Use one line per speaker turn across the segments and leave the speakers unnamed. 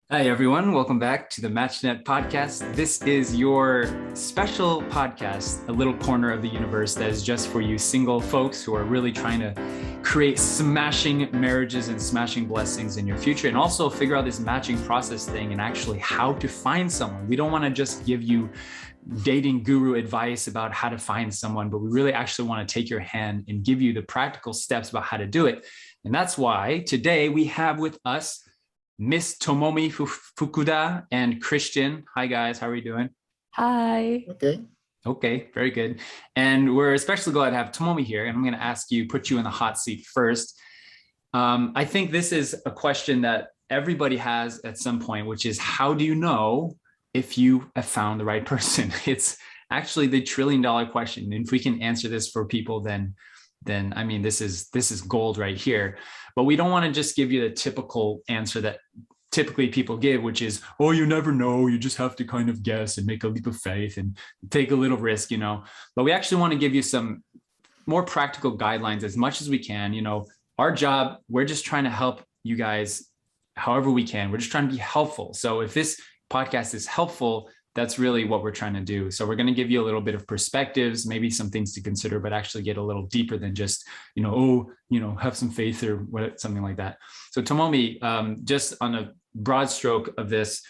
Hi, everyone. Welcome back to the MatchNet podcast. This is your special podcast, a little corner of the universe that is just for you single folks who are really trying to create smashing marriages and smashing blessings in your future, and also figure out this matching process thing and actually how to find someone. We don't want to just give you dating guru advice about how to find someone, but we really actually want to take your hand and give you the practical steps about how to do it. And that's why today we have with us Miss Tomomi Fukuda and Christian. Hi, guys. How are you doing?
Hi.
Okay, very good. And we're especially glad to have Tomomi here. And I'm going to ask you, put you in the hot seat first. I think this is a question that everybody has at some point, which is how do you know if you have found the right person? It's actually the $1 trillion question. And if we can answer this for people, then I mean, this is gold right here. But we don't want to just give you the typical answer that typically people give, which is, oh, you never know. You just have to kind of guess and make a leap of faith and take a little risk, But we actually want to give you some more practical guidelines as much as we can. Our job, we're just trying to help you guys however we can. We're just trying to be helpful. So if this podcast is helpful, that's really what we're trying to do. So we're going to give you a little bit of perspectives, maybe some things to consider, but actually get a little deeper than just, have some faith or what, something like that. So Tomomi, just on a broad stroke of this,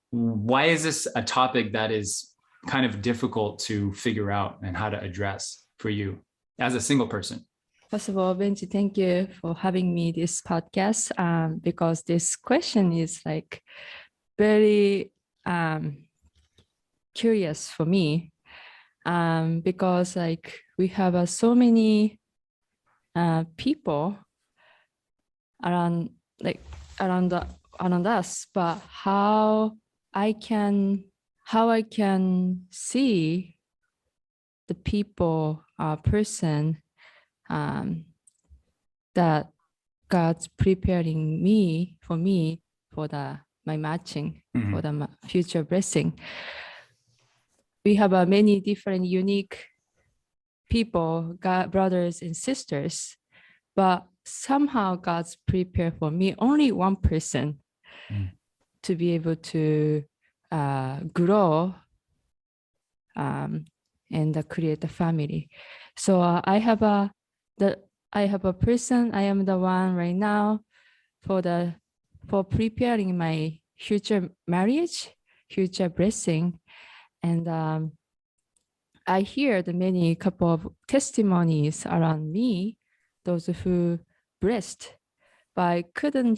why is this a topic that is kind of difficult to figure out and how to address for you as a single person?
First of all, Benjy, thank you for having me this podcast, because this question is like very curious for me, because like we have so many people around us, but how I can see the people person that God's preparing for my matching, for the future blessing. We have many different unique people, God, brothers and sisters, but somehow God's prepared for me only one person to be able to grow and create a family. So I have a person. I am the one right now for preparing my future marriage, future blessing. And I hear the couple of testimonies around me, those who blessed, but I couldn't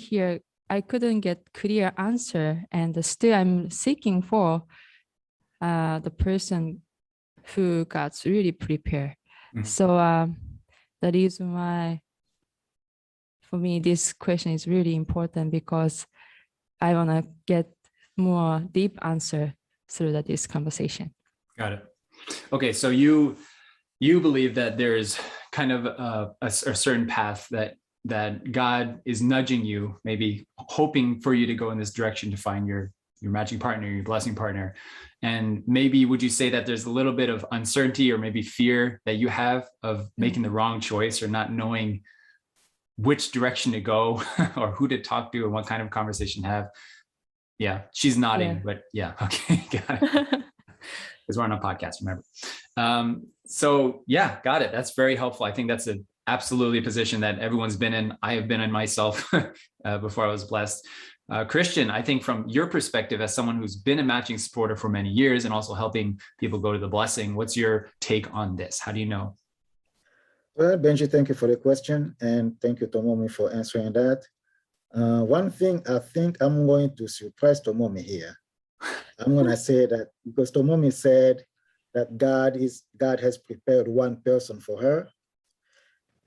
get clear answer, and still I'm seeking for the person who God's really prepared. So the reason why for me this question is really important, because I want to get more deep answer through this conversation.
Got it. Okay, so you believe that there's kind of a certain path that God is nudging you, maybe hoping for you to go in this direction to find your matching partner, your blessing partner. And maybe would you say that there's a little bit of uncertainty or maybe fear that you have of making the wrong choice or not knowing which direction to go or who to talk to or what kind of conversation to have? Yeah, she's nodding, but yeah, okay, got it. Because we're on a podcast, remember. So yeah, got it. That's very helpful. I think that's absolutely a position that everyone's been in. I have been in myself before I was blessed. Christian, I think from your perspective as someone who's been a matching supporter for many years and also helping people go to the blessing, what's your take on this? How do you know?
Well, Benji, thank you for the question. And thank you, Tomomi, for answering that. One thing I think I'm going to surprise Tomomi here. I'm going to say that because Tomomi said that God has prepared one person for her.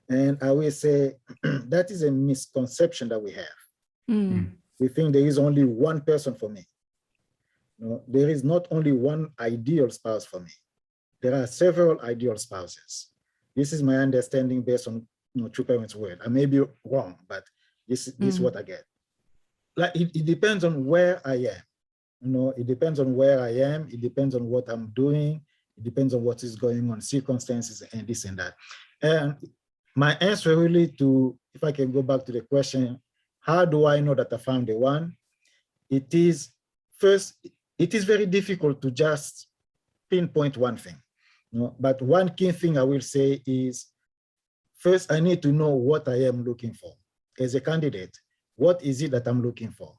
And I will say that is a misconception that we have. We think there is only one person for me. No, there is not only one ideal spouse for me. There are several ideal spouses. This is my understanding based on True Parents' word. I may be wrong, but this is what I get. Like it depends on where I am. It depends on where I am. It depends on what I'm doing. It depends on what is going on, circumstances and this and that. And my answer really if I can go back to the question, how do I know that I found the one? it is first, it is very difficult to just pinpoint one thing. But one key thing I will say is, first, I need to know what I am looking for. As a candidate, what is it that I'm looking for?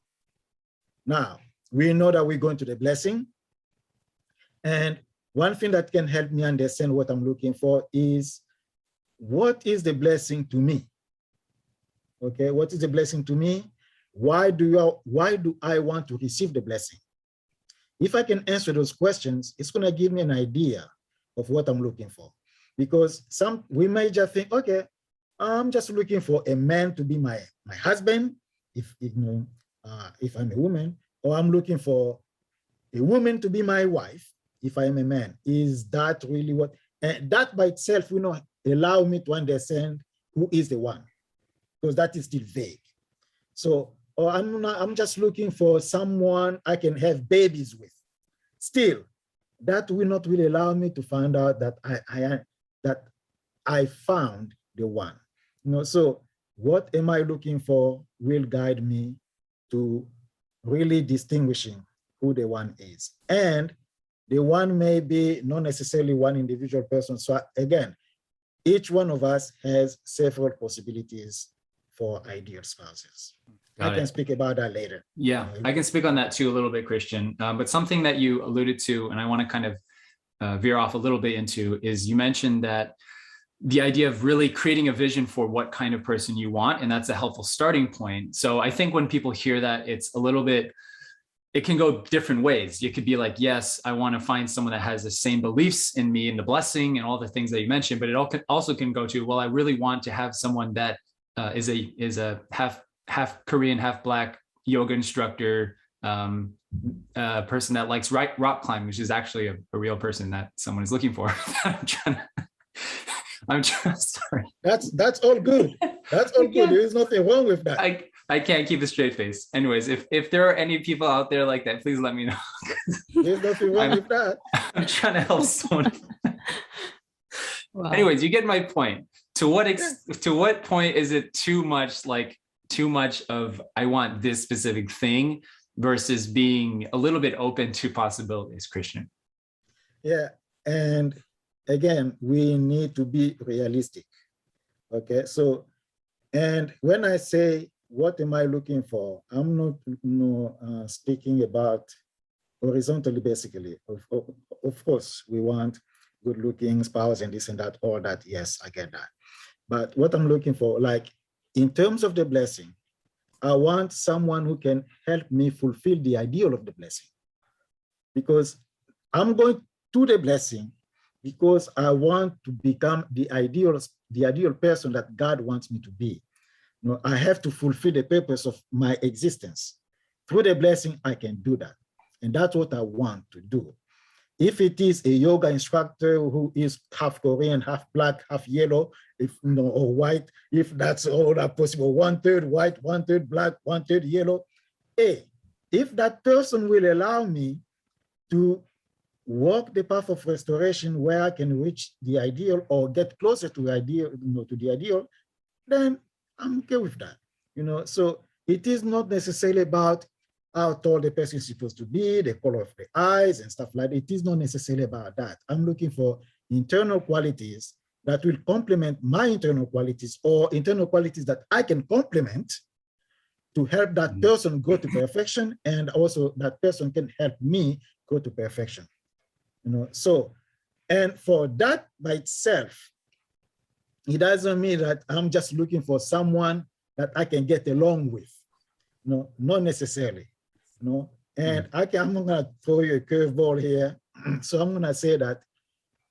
Now, we know that we're going to the blessing. And one thing that can help me understand what I'm looking for is, what is the blessing to me? Okay, what is the blessing to me? Why do I want to receive the blessing? If I can answer those questions, it's going to give me an idea of what I'm looking for. Because we may just think, okay, I'm just looking for a man to be my husband, if I'm a woman, or I'm looking for a woman to be my wife, if I'm a man. Is that really what? And that by itself will not allow me to understand who is the one, because that is still vague. So, or I'm just looking for someone I can have babies with. Still, that will not really allow me to find out that I found the one. So what am I looking for will guide me to really distinguishing who the one is. And the one may be not necessarily one individual person. So again, each one of us has several possibilities for ideal spouses. I can speak about that later.
Yeah, I can speak on that too a little bit, Christian. But something that you alluded to, and I want to kind of veer off a little bit into, is you mentioned that the idea of really creating a vision for what kind of person you want, and that's a helpful starting point. So I think when people hear that, it's a little bit, it can go different ways. It could be like, yes, I want to find someone that has the same beliefs in me and the blessing and all the things that you mentioned, but it also can go to, well, I really want to have someone that is a half Korean, half Black yoga instructor, person that likes rock climbing, which is actually a real person that someone is looking for. Sorry.
That's all good. That's all good. There is nothing wrong with that.
I can't keep a straight face. Anyways, if there are any people out there like that, please let me know.
There's nothing wrong with that.
I'm trying to help someone.
Wow.
Anyways, you get my point. To what point is it too much of I want this specific thing versus being a little bit open to possibilities, Christian?
Yeah, and again, we need to be realistic. Okay, so, and when I say, what am I looking for? I'm not speaking about horizontally, basically. Of course, we want good-looking spouse and this and that, all that. Yes, I get that. But what I'm looking for, like in terms of the blessing, I want someone who can help me fulfill the ideal of the blessing. Because I'm going to the blessing because I want to become the ideal person that God wants me to be. I have to fulfill the purpose of my existence. Through the blessing, I can do that. And that's what I want to do. If it is a yoga instructor who is half Korean, half Black, half yellow, or white, if that's all that possible, 1/3 white, 1/3 Black, 1/3 yellow, if that person will allow me to walk the path of restoration where I can reach the ideal or get closer to the ideal, then I'm okay with that. So it is not necessarily about how tall the person is supposed to be, the color of the eyes and stuff like that. It is not necessarily about that. I'm looking for internal qualities that will complement my internal qualities, or internal qualities that I can complement to help that person go to perfection, and also that person can help me go to perfection. So, and for that by itself, it doesn't mean that I'm just looking for someone that I can get along with. Not necessarily. And I'm going to throw you a curveball here. So I'm going to say that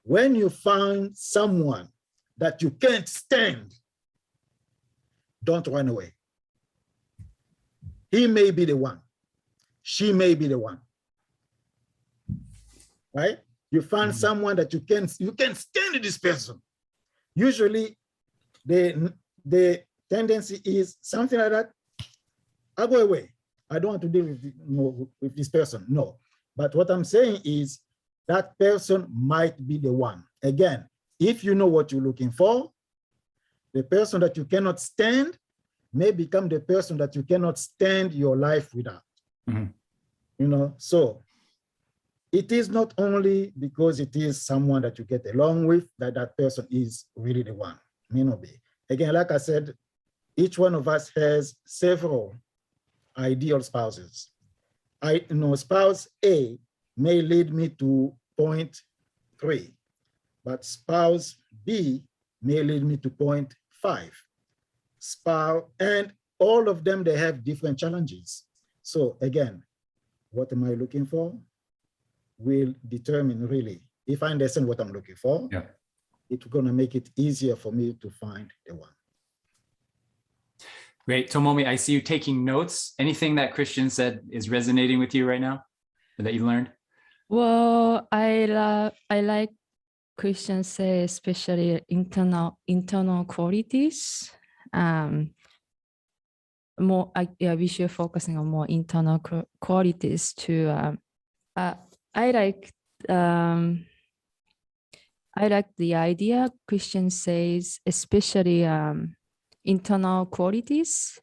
when you find someone that you can't stand, don't run away. He may be the one. She may be the one. Right? You find someone that you can't stand this person. Usually the tendency is something like that. I'll go away. I don't want to deal with this person. No. But what I'm saying is that person might be the one. Again, if you know what you're looking for, the person that you cannot stand may become the person that you cannot stand your life without. You know, so it is not only because it is someone that you get along with that that person is really the one. May not be. Again, like I said, each one of us has several ideal spouses. I know spouse A may lead me to point 3, but spouse B may lead me to point 5. Spouse, and all of them, they have different challenges. So again, what am I looking for will determine really, if I understand what I'm looking for,
yeah,
it's gonna make it easier for me to find the one.
Great. Tomomi, I see you taking notes. Anything that Christian said is resonating with you right now or that you learned?
Well, I like Christian say, especially internal qualities. We should focusing on more internal qualities to. I like the idea Christian says, especially internal qualities,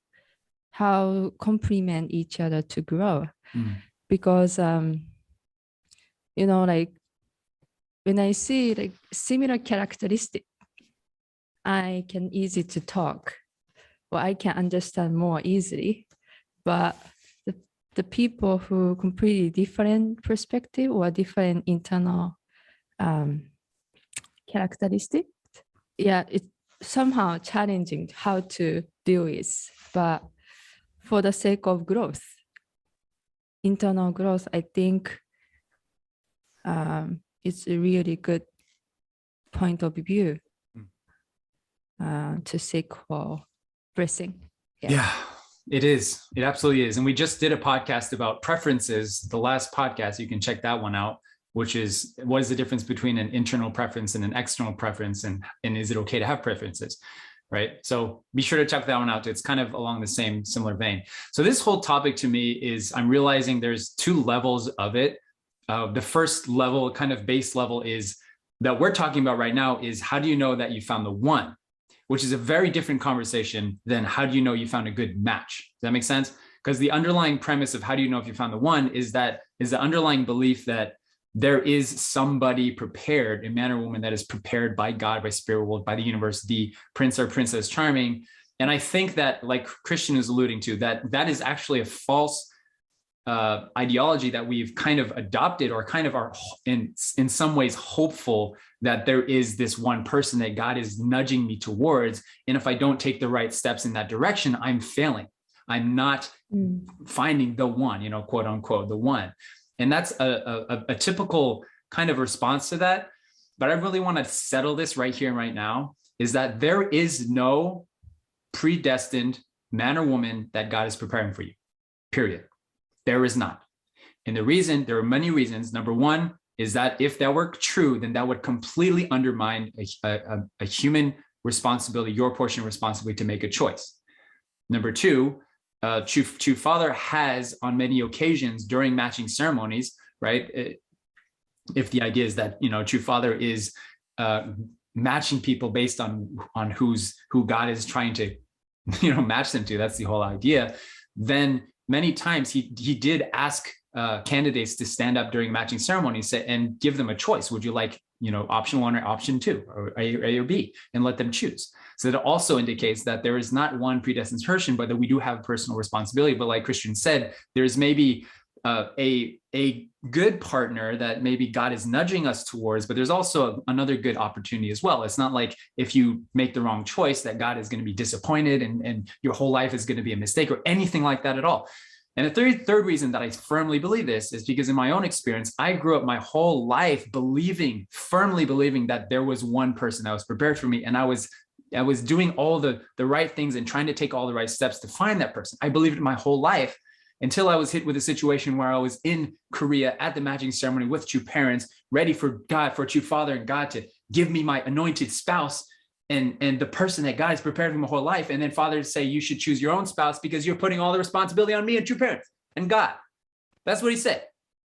how complement each other to grow. Because you know, like when I see like similar characteristic, I can easy to talk, or I can understand more easily. But the people who completely different perspective or different internal characteristic, yeah, it's somehow challenging how to deal with. But for the sake of growth, internal growth, I think it's a really good point of view to seek for blessing.
Yeah, it is. It absolutely is. And we just did a podcast about preferences. The last podcast, you can check that one out, which is what is the difference between an internal preference and an external preference, and is it okay to have preferences, right? So be sure to check that one out. It's kind of along the same similar vein. So this whole topic to me is, I'm realizing there's 2 levels of it. The first level, kind of base level, is that we're talking about right now is, how do you know that you found the one? Which is a very different conversation than how do you know you found a good match? Does that make sense? Because the underlying premise of how do you know if you found the one is the underlying belief that there is somebody prepared, a man or woman that is prepared by God, by spirit world, by the universe, the prince or princess charming. And I think that, like Christian is alluding to, that is actually a false ideology that we've kind of adopted, or kind of are in some ways hopeful that there is this one person that God is nudging me towards. And if I don't take the right steps in that direction, I'm failing. I'm not finding the one, you know, quote unquote, the one. And that's a typical kind of response to that. But I really want to settle this right here and right now, is that there is no predestined man or woman that God is preparing for you, period. There is not. And there are many reasons. Number one is that if that were true, then that would completely undermine a human responsibility, your portion of responsibility to make a choice. Number two, True Father has on many occasions during matching ceremonies, right? If the idea is that, you know, True Father is matching people based on who God is trying to, you know, match them to, that's the whole idea, then many times he did ask candidates to stand up during matching ceremonies and give them a choice. Would you like, you know, option 1 or option 2, or A or B, and let them choose. So that also indicates that there is not one predestined person, but that we do have personal responsibility. But like Christian said, there's maybe a good partner that maybe God is nudging us towards, but there's also another good opportunity as well. It's not like if you make the wrong choice that God is going to be disappointed and your whole life is going to be a mistake or anything like that at all. And the third reason that I firmly believe this is because in my own experience, I grew up my whole life firmly believing that there was one person that was prepared for me. And I was doing all the right things and trying to take all the right steps to find that person. I believed it my whole life until I was hit with a situation where I was in Korea at the matching ceremony with True parents, ready for True Father and God to give me my anointed spouse and the person that God has prepared for my whole life. And then Father say, you should choose your own spouse because you're putting all the responsibility on me and True parents and God. That's what he said.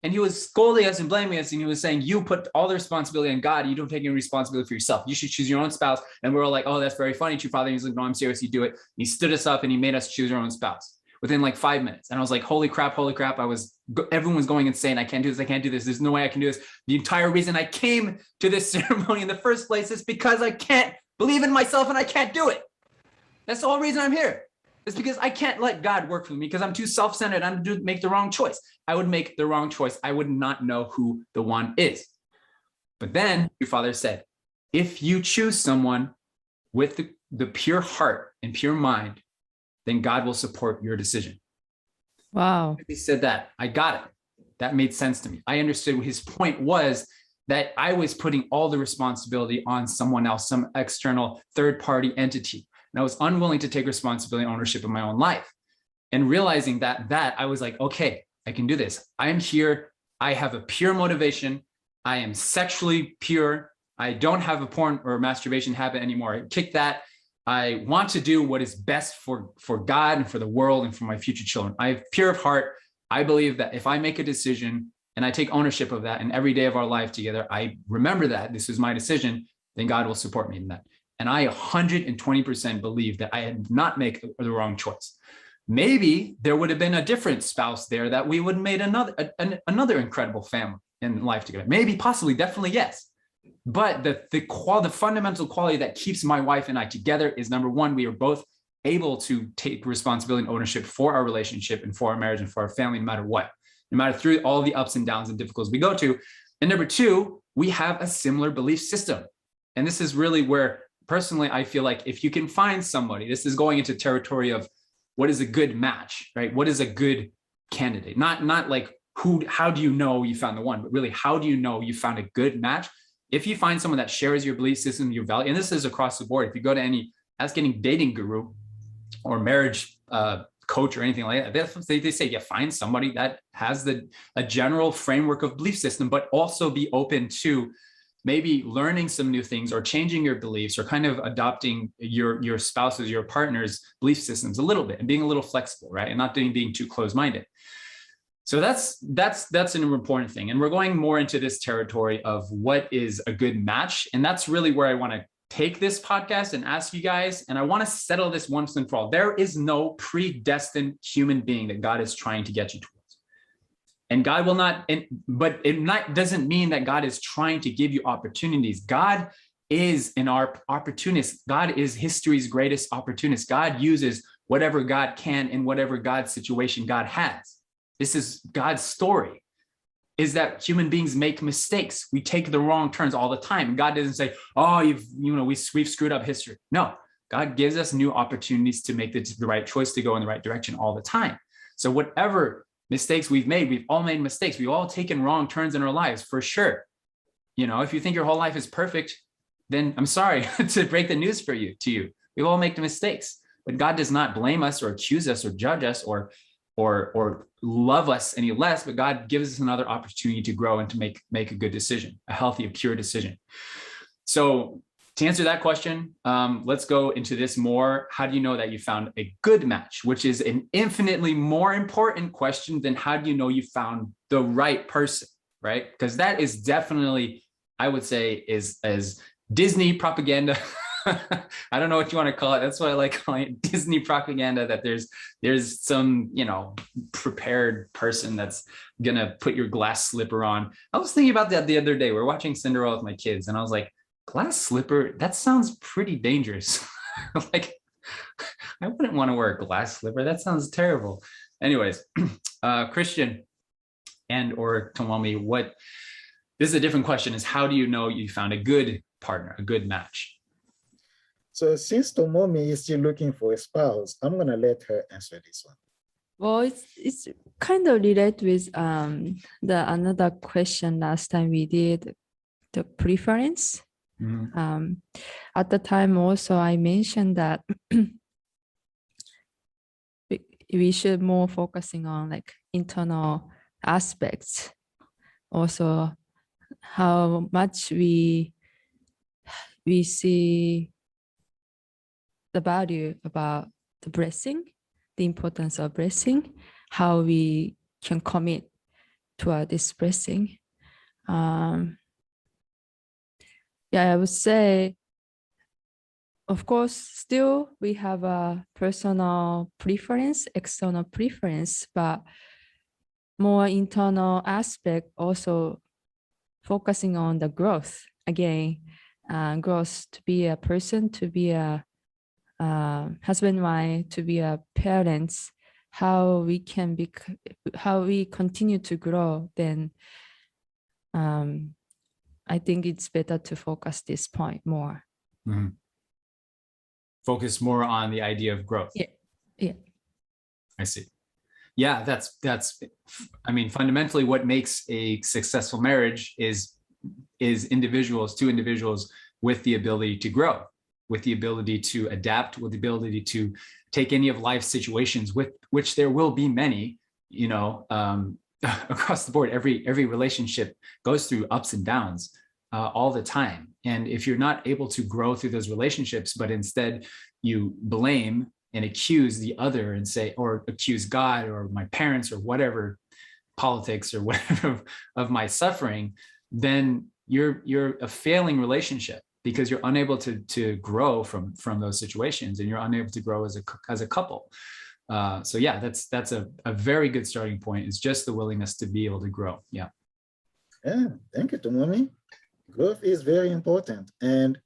And he was scolding us and blaming us. And he was saying, you put all the responsibility on God. You don't take any responsibility for yourself. You should choose your own spouse. And we're all like, oh, that's very funny, True Father. And he's like, no, I'm serious. You do it. And he stood us up and he made us choose our own spouse, within like 5 minutes. And I was like, holy crap. Everyone was going insane. I can't do this. I can't do this. There's no way I can do this. The entire reason I came to this ceremony in the first place is because I can't believe in myself and I can't do it. That's the whole reason I'm here. It's because I can't let God work for me because I'm too self-centered. I'm to make the wrong choice. I would make the wrong choice. I would not know who the one is. But then your father said, if you choose someone with the pure heart and pure mind, then God will support your decision.
Wow.
He said that. I got it. That made sense to me. I understood what his point was, that I was putting all the responsibility on someone else, some external third-party entity. And I was unwilling to take responsibility and ownership of my own life. And realizing that I was like, okay, I can do this. I am here. I have a pure motivation. I am sexually pure. I don't have a porn or masturbation habit anymore. I kick that. I want to do what is best for God and for the world and for my future children. I have pure of heart. I believe that if I make a decision and I take ownership of that, and every day of our life together, I remember that this is my decision, then God will support me in that. And I 120% believe that I did not make the wrong choice. Maybe there would have been a different spouse there that we would have made another incredible family in life together. Maybe, possibly, definitely, yes. But the fundamental quality that keeps my wife and I together is, number one, we are both able to take responsibility and ownership for our relationship and for our marriage and for our family, no matter what, no matter through all the ups and downs and difficulties we go to. And number two, we have a similar belief system. And this is really where, personally, I feel like if you can find somebody, this is going into territory of what is a good match, right? What is a good candidate? Not like how do you know you found the one, but really, how do you know you found a good match? If you find someone that shares your belief system, your value, and this is across the board, if you go to ask any dating guru or marriage coach or anything like that, they say, yeah, find somebody that has a general framework of belief system, but also be open to maybe learning some new things or changing your beliefs or kind of adopting your spouse's, your partner's belief systems a little bit and being a little flexible, right? And not being too closed-minded. So that's an important thing. And we're going more into this territory of what is a good match. And that's really where I want to take this podcast and ask you guys, and I want to settle this once and for all. There is no predestined human being that God is trying to get you towards. And God will not, but it doesn't mean that God is trying to give you opportunities. God is an opportunist. God is history's greatest opportunist. God uses whatever God can in whatever God's situation God has. This is God's story, is that human beings make mistakes. We take the wrong turns all the time. God doesn't say, oh, we've screwed up history. No, God gives us new opportunities to make the right choice, to go in the right direction all the time. So whatever mistakes we've made, we've all made mistakes. We've all taken wrong turns in our lives, for sure. If you think your whole life is perfect, then I'm sorry to break the news to you. We all make mistakes, but God does not blame us or accuse us or judge us or love us any less, but God gives us another opportunity to grow and to make a good decision, a healthy, pure decision. So to answer that question, let's go into this more. How do you know that you found a good match, which is an infinitely more important question than how do you know you found the right person, right? Because that is definitely, I would say, is as Disney propaganda. I don't know what you want to call it. That's what I like calling it, Disney propaganda, that there's some, prepared person that's going to put your glass slipper on. I was thinking about that the other day. We're watching Cinderella with my kids, and I was like, glass slipper, that sounds pretty dangerous. Like, I wouldn't want to wear a glass slipper. That sounds terrible. Anyways, Christian and or Tomomi, this is a different question, is how do you know you found a good partner, a good match?
So since Tomomi is still looking for a spouse, I'm going to let her answer this one.
Well, it's kind of related with the another question last time we did, the preference. Mm-hmm. At the time also I mentioned that we should more focusing on like internal aspects. Also, how much we see the value about the blessing, the importance of blessing, how we can commit to this blessing. I would say Of course, still we have a personal preference, external preference, but more internal aspect also focusing on the growth again, growth to be a person, to be a husband, wife, to be a parents, how we can be, how we continue to grow, then I think it's better to focus this point more.
Mm-hmm. Focus more on the idea of growth.
Yeah, yeah.
I see. Yeah, that's, I mean, fundamentally what makes a successful marriage is individuals, two individuals with the ability to grow, with the ability to adapt, with the ability to take any of life's situations, with which there will be many, you know, across the board. Every relationship goes through ups and downs all the time. And if you're not able to grow through those relationships, but instead you blame and accuse the other and say, or accuse God or my parents or whatever, politics or whatever of my suffering, then you're a failing relationship, because you're unable to grow from those situations, and you're unable to grow as a couple. So yeah, that's a very good starting point. It's just the willingness to be able to grow. Yeah.
Yeah, thank you, Tomomi. Growth is very important. And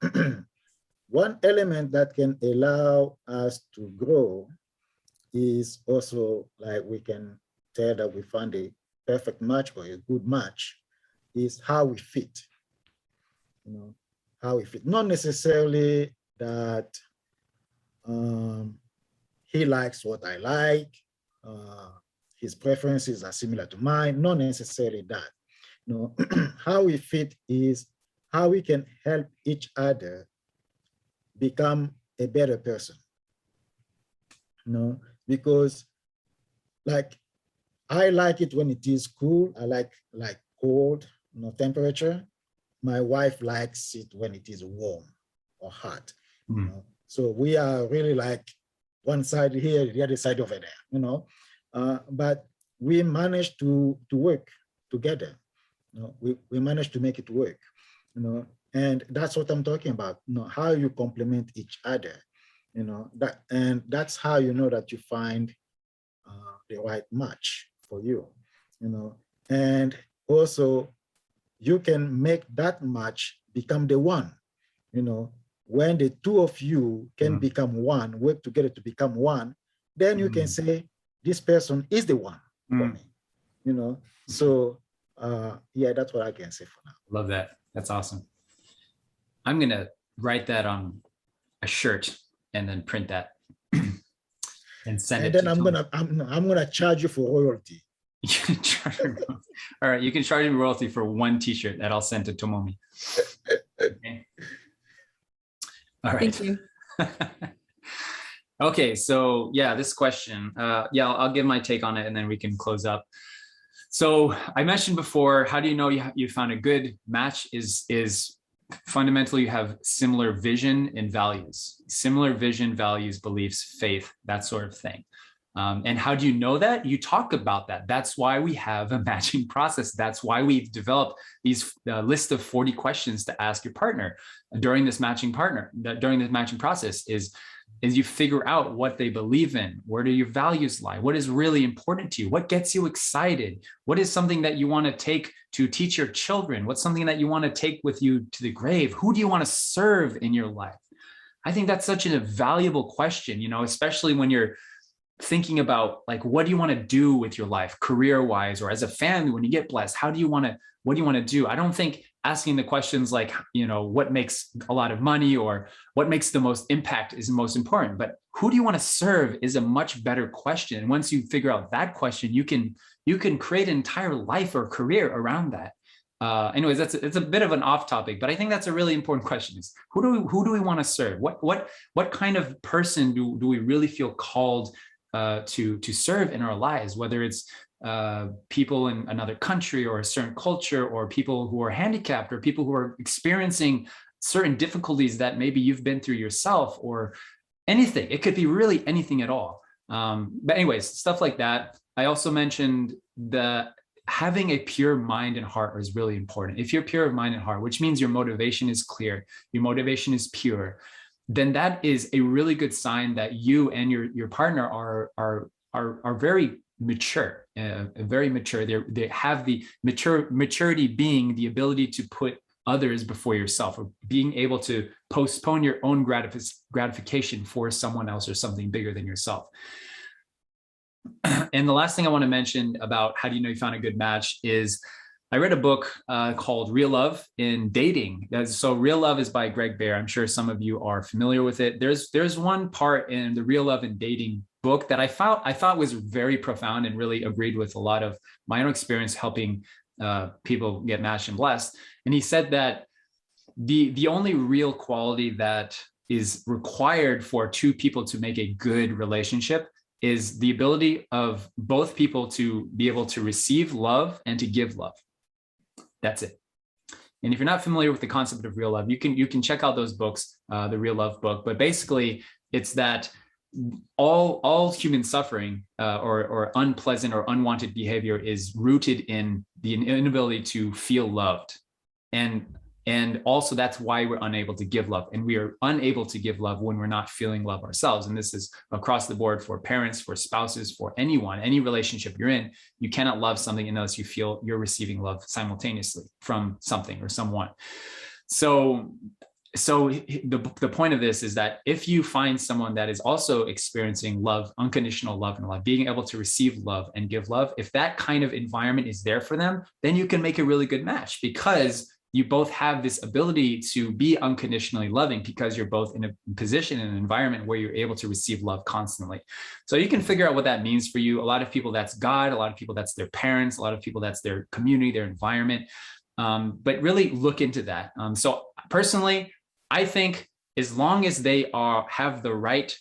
one element that can allow us to grow is also, like, we can tell that we found a perfect match or a good match, is how we fit. You know, how we fit. Not necessarily that he likes what I like, his preferences are similar to mine, not necessarily that. You know, how we fit is how we can help each other become a better person. You know, because, like, I like it when it is cool. I like cold, you know, temperature. My wife likes it when it is warm or hot. You know? So we are really like one side here, the other side over there, you know. But we managed to work together. You know, we managed to make it work, you know, and that's what I'm talking about. You know, how you complement each other, you know, that's how you know that you find the right match for you, you know. And also, you can make that match become the one, you know. When the two of you can become one, work together to become one, then you can say, this person is the one for me, you know. So yeah, that's what I can say for now.
Love that. That's awesome. I'm gonna write that on a shirt and then print that and send it.
And then I'm gonna charge you for royalty.
All right, you can charge me royalty for one T-shirt that I'll send to Tomomi. Okay. All right.
Thank you.
Okay, so yeah, this question, yeah, I'll give my take on it and then we can close up. So I mentioned before, how do you know you found a good match is fundamentally you have similar vision and values, similar vision, values, beliefs, faith, that sort of thing. And how do you know that? You talk about that. That's why we have a matching process. That's why we've developed these list of 40 questions to ask your partner during this matching process is you figure out what they believe in. Where do your values lie? What is really important to you? What gets you excited? What is something that you want to take to teach your children? What's something that you want to take with you to the grave? Who do you want to serve in your life? I think that's such a valuable question, you know, especially when you're thinking about, like, what do you want to do with your life, career-wise, or as a family, when you get blessed, what do you want to do? I don't think asking the questions like, you know, what makes a lot of money or what makes the most impact is the most important, but who do you want to serve is a much better question. And once you figure out that question, you can create an entire life or career around that. Anyways, it's a bit of an off topic, but I think that's a really important question: is who do we want to serve? What kind of person do we really feel called to serve in our lives, whether it's people in another country or a certain culture, or people who are handicapped, or people who are experiencing certain difficulties that maybe you've been through yourself, or anything. It could be really anything at all. But anyways, stuff like that. I also mentioned that having a pure mind and heart is really important. If you're pure of mind and heart, which means your motivation is clear, your motivation is pure, then that is a really good sign that you and your partner are very mature, very mature. They have the maturity being the ability to put others before yourself, or being able to postpone your own gratification for someone else or something bigger than yourself. And the last thing I want to mention about how do you know you found a good match is I read a book called Real Love in Dating. So Real Love is by Greg Bear. I'm sure some of you are familiar with it. There's one part in the Real Love in Dating book that I thought was very profound and really agreed with a lot of my own experience helping people get matched and blessed. And he said that the only real quality that is required for two people to make a good relationship is the ability of both people to be able to receive love and to give love. That's it. And if you're not familiar with the concept of real love, you can check out those books, the Real Love book. But basically, it's that all human suffering or unpleasant or unwanted behavior is rooted in the inability to feel loved. And also that's why we're unable to give love. And we are unable to give love when we're not feeling love ourselves. And this is across the board for parents, for spouses, for anyone, any relationship you're in. You cannot love something unless you feel you're receiving love simultaneously from something or someone. So the point of this is that if you find someone that is also experiencing love, unconditional love and love, being able to receive love and give love, if that kind of environment is there for them, then you can make a really good match, because you both have this ability to be unconditionally loving, because you're both in a position, in an environment where you're able to receive love constantly. So you can figure out what that means for you. A lot of people, that's God. A lot of people, that's their parents. A lot of people, that's their community, their environment. But really look into that. So personally, I think as long as they have the right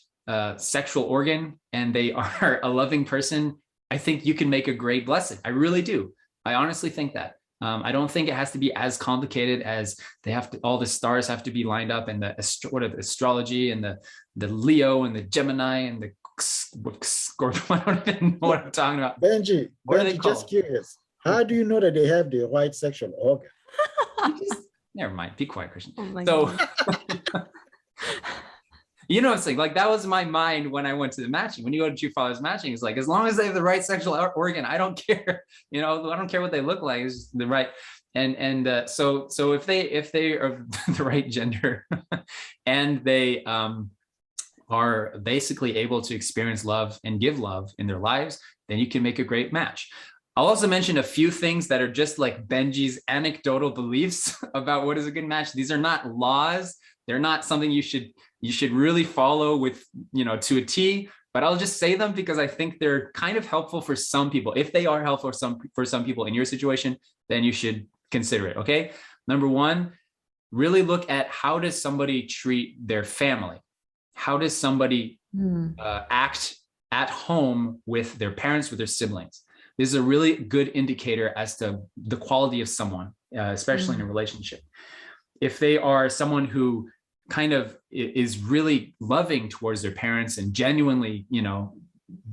sexual organ and they are a loving person, I think you can make a great blessing. I really do. I honestly think that. I don't think it has to be as complicated as all the stars have to be lined up, and the astrology and the Leo and the Gemini and the Scorpio. I don't even know what I'm talking about.
Benjy, just curious. How do you know that they have the right sexual organ?
Never mind. Be quiet, Christian.
Oh my
So,
God.
you know, it's like that was my mind when I went to the matching. When you go to True Fathers matching, it's like, as long as they have the right sexual organ, I don't care. You know, I don't care what they look like. It's just the right. So if they are the right gender and they are basically able to experience love and give love in their lives, then you can make a great match. I'll also mention a few things that are just like Benjy's anecdotal beliefs about what is a good match. These are not laws. They're not something you should really follow with, to a T, but I'll just say them because I think they're kind of helpful for some people. If they are helpful for some people in your situation, then you should consider it. Okay. Number one, really look at, how does somebody treat their family? How does somebody act at home with their parents, with their siblings? This is a really good indicator as to the quality of someone, especially in a relationship. If they are someone who kind of is really loving towards their parents and genuinely,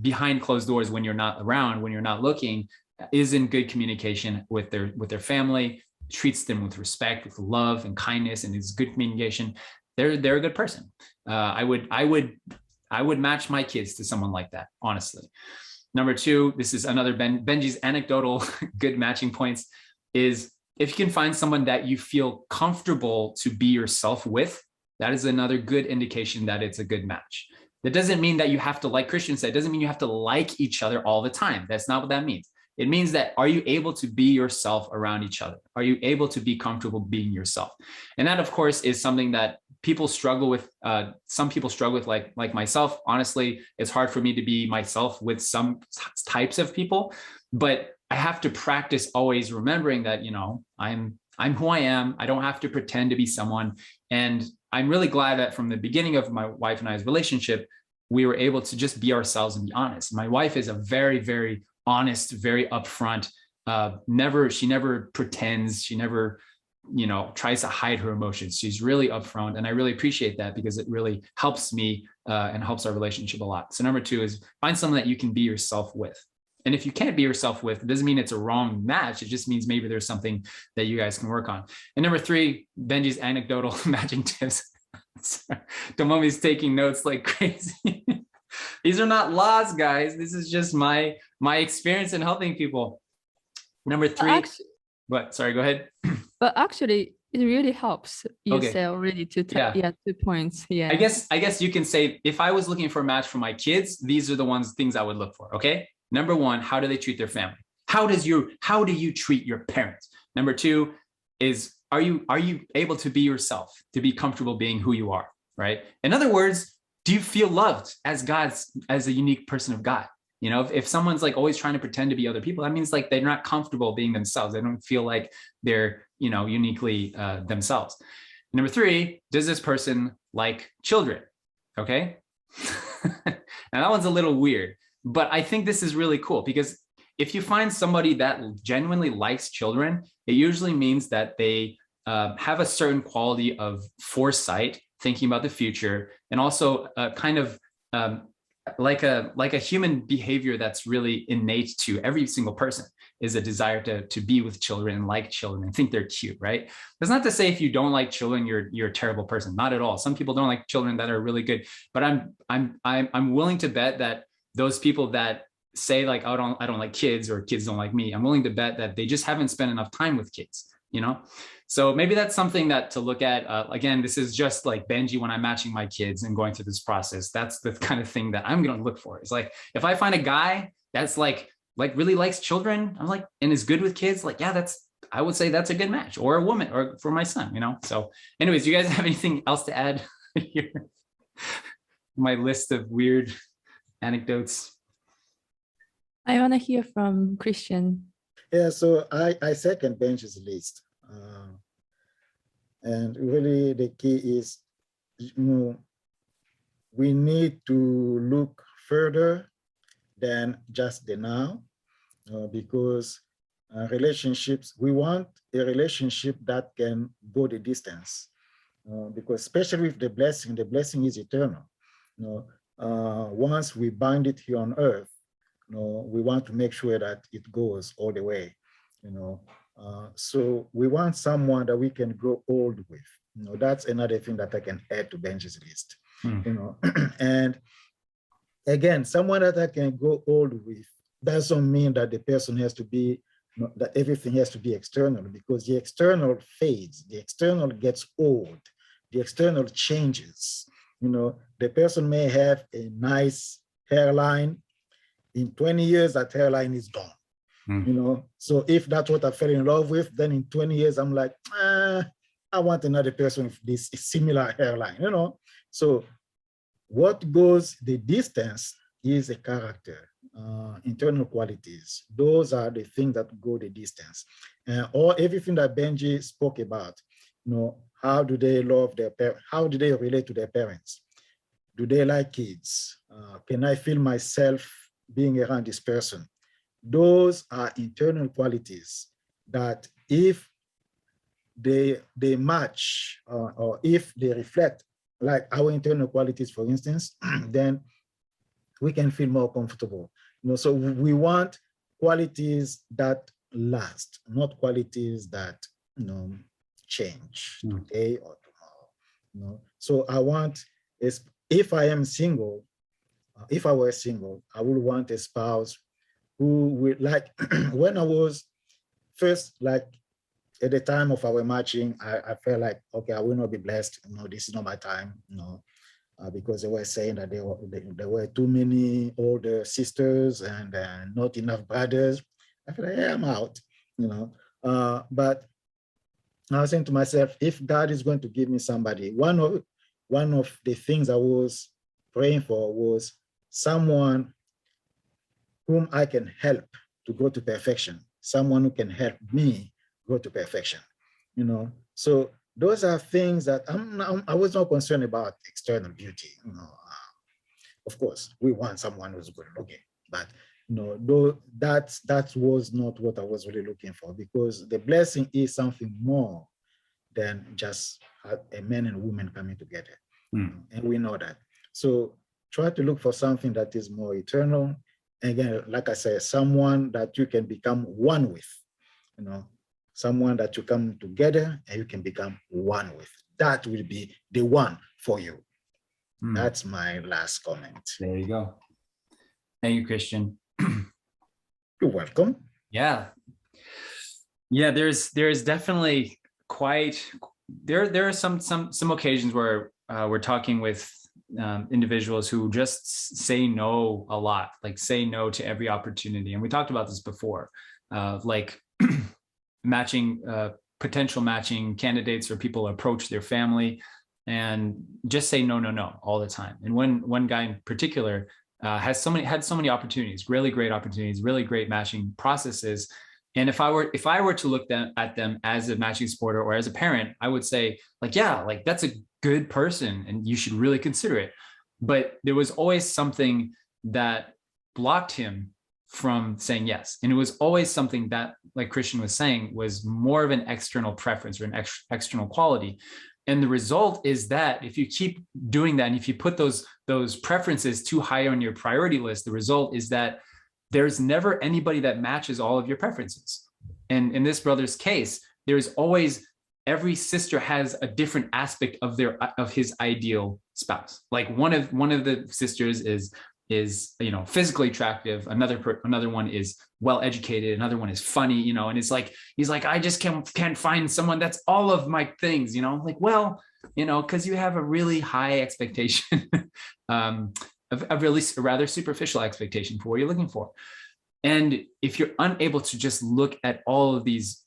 behind closed doors when you're not around, when you're not looking, is in good communication with their family, treats them with respect, with love and kindness, and is good communication, they're a good person. I would match my kids to someone like that, honestly. Number two, this is another Benjy's anecdotal good matching points, is if you can find someone that you feel comfortable to be yourself with, that is another good indication that it's a good match. That doesn't mean that you have to, like Christian said, it doesn't mean you have to like each other all the time. That's not what that means. It means that, are you able to be yourself around each other? Are you able to be comfortable being yourself? And that, of course, is something that people struggle with. Some people struggle with, like myself. Honestly, it's hard for me to be myself with some types of people, but I have to practice always remembering that, I'm who I am. I don't have to pretend to be someone. And I'm really glad that from the beginning of my wife and I's relationship, we were able to just be ourselves and be honest. My wife is a very, very honest, very upfront, she never pretends. She never, tries to hide her emotions. She's really upfront. And I really appreciate that, because it really helps me and helps our relationship a lot. So number two is find someone that you can be yourself with. And if you can't be yourself with, it doesn't mean it's a wrong match. It just means maybe there's something that you guys can work on. And number three, Benjy's anecdotal matching tips. Tomomi's taking notes like crazy. These are not laws, guys. This is just my experience in helping people. Number 3. What? Sorry, go ahead.
But actually, it really helps. You
Okay.
say already 2 points. Yeah.
I guess you can say, if I was looking for a match for my kids, these are the things I would look for. Okay. Number 1, how do they treat their family? How do you treat your parents? Number 2 is, are you able to be yourself, to be comfortable being who you are, right? In other words, do you feel loved as a unique person of God? You know, if someone's like always trying to pretend to be other people, that means like they're not comfortable being themselves. They don't feel like they're, uniquely themselves. Number 3, does this person like children? Okay. Now that one's a little weird, but I think this is really cool, because if you find somebody that genuinely likes children, it usually means that they have a certain quality of foresight, thinking about the future, and also kind of like a human behavior that's really innate to every single person, is a desire to be with children and like children and think they're cute, right? That's not to say if you don't like children, you're a terrible person. Not at all. Some people don't like children that are really good, but I'm willing to bet that those people that say like, I don't like kids, or kids don't like me, I'm willing to bet that they just haven't spent enough time with kids, So maybe that's something that to look at. Again, this is just like Benjy when I'm matching my kids and going through this process. That's the kind of thing that I'm going to look for. It's like, if I find a guy that's like really likes children, I'm like, and is good with kids, like, yeah, I would say that's a good match, or a woman, or for my son, So anyways, you guys have anything else to add here? My list of weird anecdotes.
I want to hear from Christian.
Yeah, so I second Benjy's list. And really the key is, we need to look further than just the now, because relationships, we want a relationship that can go the distance, because especially with the blessing is eternal. Once we bind it here on earth, we want to make sure that it goes all the way, so we want someone that we can grow old with. That's another thing that I can add to Benjy's list. And again, someone that I can grow old with doesn't mean that the person has to be, that everything has to be external, because the external fades, the external gets old, the external changes. The person may have a nice hairline. In 20 years, that hairline is gone. So if that's what I fell in love with, then in 20 years, I'm like, I want another person with this similar hairline, So what goes the distance is a character, internal qualities. Those are the things that go the distance. Or everything that Benjy spoke about, how do they love their parents? How do they relate to their parents? Do they like kids? Can I feel myself being around this person? Those are internal qualities that if they match, or if they reflect like our internal qualities, for instance, then we can feel more comfortable. So we want qualities that last, not qualities that change today or tomorrow. So I want, if I am single, if I were single, I would want a spouse who would, like, when I was first, like at the time of our matching, I felt like, okay, I will not be blessed. This is not my time, because they were saying that there were too many older sisters and not enough brothers. I feel like, yeah, I'm out, but I was saying to myself, if God is going to give me somebody, one of the things I was praying for was someone whom I can help to go to perfection, someone who can help me go to perfection, So those are things that I was not concerned about external beauty, Of course, we want someone who's good looking, but that was not what I was really looking for, because the blessing is something more than just a man and woman coming together, and we know that. So try to look for something that is more eternal. Again, like I said, someone that you can become one with, someone that you come together and you can become one with. that will be the one for you.
Hmm.
That's my last comment.
There you go. Thank you, Christian.
You're welcome.
Yeah. Yeah, there's definitely there are some occasions where we're talking with individuals who just say no a lot, like say no to every opportunity. And we talked about this before, like matching potential matching candidates, or people approach their family and just say no all the time. And one guy in particular had so many opportunities, really great opportunities, really great matching processes. And if I were to look at them as a matching supporter or as a parent, I would say, like, yeah, like that's a good person and you should really consider it. But there was always something that blocked him from saying yes. And it was always something that, like Christian was saying, was more of an external preference or an external quality. And the result is that if you keep doing that, and if you put those preferences too high on your priority list, the result is that there's never anybody that matches all of your preferences. And in this brother's case, there's always, every sister has a different aspect of his ideal spouse. Like one of the sisters is physically attractive. Another one is well educated. Another one is funny, and it's like, he's like, I just can't find someone that's all of my things, like, well, because you have a really high expectation, a rather superficial expectation for what you're looking for. And if you're unable to just look at all of these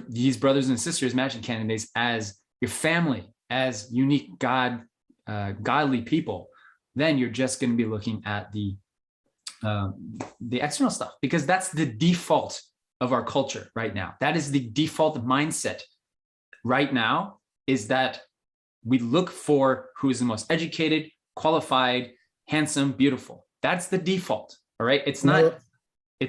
these brothers and sisters matching candidates as your family, as unique godly people, then you're just going to be looking at the external stuff, because that's the default of our culture right now. That is the default mindset right now, is that we look for who is the most educated, qualified, handsome, beautiful. That's the default. All right. It's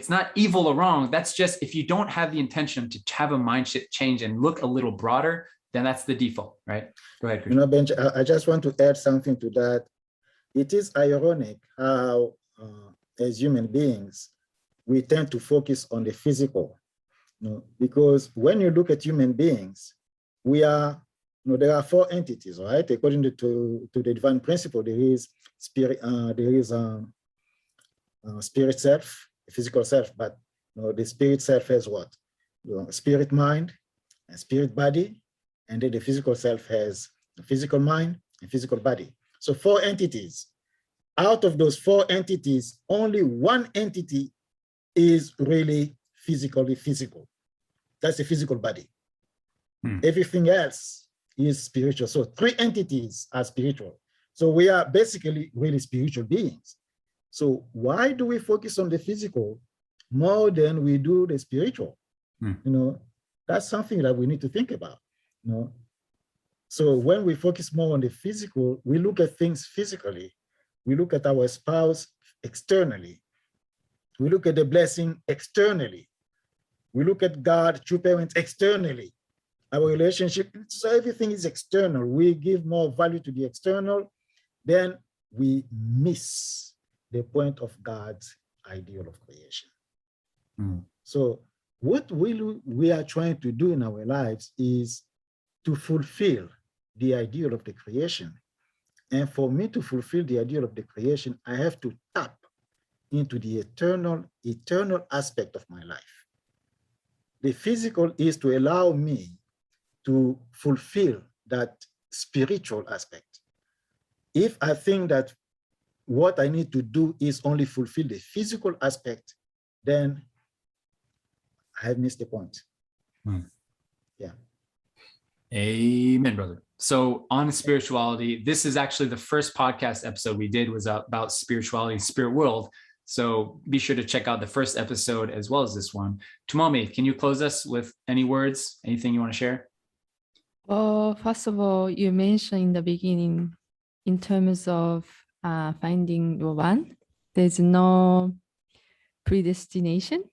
not evil or wrong. That's just, if you don't have the intention to have a mindset change and look a little broader, then that's the default, right? Go ahead, Christian.
Benj, I just want to add something to that. It is ironic how, as human beings, we tend to focus on the physical, because when you look at human beings, we are, there are four entities, right? According to the divine principle, there is spirit, spirit self, physical self, but the spirit self has what? Spirit mind and spirit body, and then the physical self has the physical mind and physical body. So four entities. Out of those four entities, only one entity is really physically physical. That's the physical body. Everything else is spiritual. So three entities are spiritual. So we are basically really spiritual beings. So why do we focus on the physical more than we do the spiritual? That's something that we need to think about. So when we focus more on the physical, we look at things physically. We look at our spouse externally. We look at the blessing externally. We look at God, true parents externally. Our relationship, so everything is external. We give more value to the external, then we miss the point of God's ideal of creation. So what we are trying to do in our lives is to fulfill the ideal of the creation. And for me to fulfill the ideal of the creation, I have to tap into the eternal aspect of my life. The physical is to allow me to fulfill that spiritual aspect. If I think that what I need to do is only fulfill the physical aspect, then I have missed the point. Yeah.
Amen, brother. So on spirituality, this is actually the first podcast episode we did was about spirituality, spirit world. So be sure to check out the first episode as well as this one. Tomomi, can you close us with any words, anything you want to share?
Well, first of all, you mentioned in the beginning, in terms of finding the one, there's no predestination.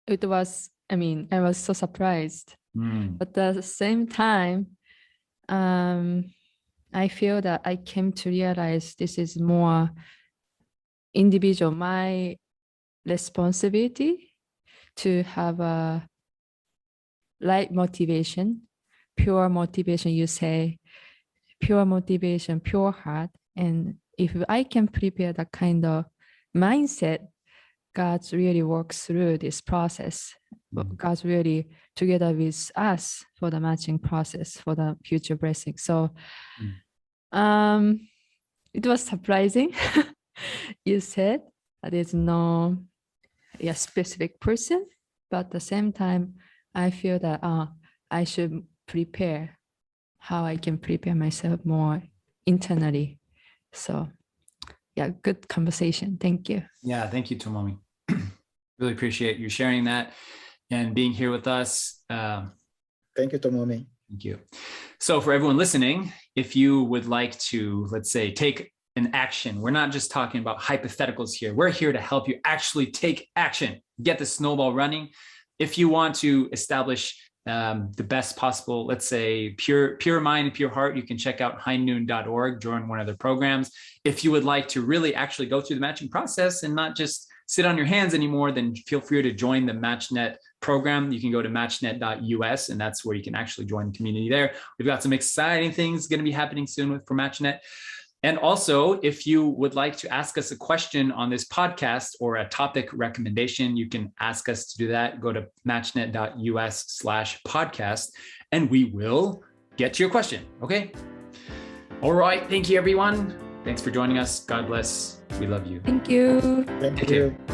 It was, I was so surprised. But at the same time, I feel that I came to realize this is more individual, my responsibility to have a right motivation pure motivation, you say, pure motivation, pure heart. And if I can prepare that kind of mindset, God really works through this process. God's really together with us for the matching process, for the future blessing. So it was surprising. You said there's no specific person, but at the same time, I feel that I should prepare how I can prepare myself more internally. So yeah, good conversation. Thank you.
Yeah, thank you, Tomomi. Really appreciate you sharing that and being here with us.
Thank you, Tomomi.
Thank you. So for everyone listening, if you would like to, let's say, take an action, we're not just talking about hypotheticals here. We're here to help you actually take action, get the snowball running. If you want to establish the best possible, let's say, pure mind and pure heart, you can check out highnoon.org, join one of their programs. If you would like to really actually go through the matching process and not just sit on your hands anymore, then feel free to join the MatchNet program. You can go to matchnet.us, and that's where you can actually join the community there. We've got some exciting things going to be happening soon for MatchNet. And also, if you would like to ask us a question on this podcast or a topic recommendation, you can ask us to do that. Go to matchnet.us/podcast, and we will get to your question. Okay. All right. Thank you, everyone. Thanks for joining us. God bless. We love you.
Thank you.
Thank
Take
you.
care.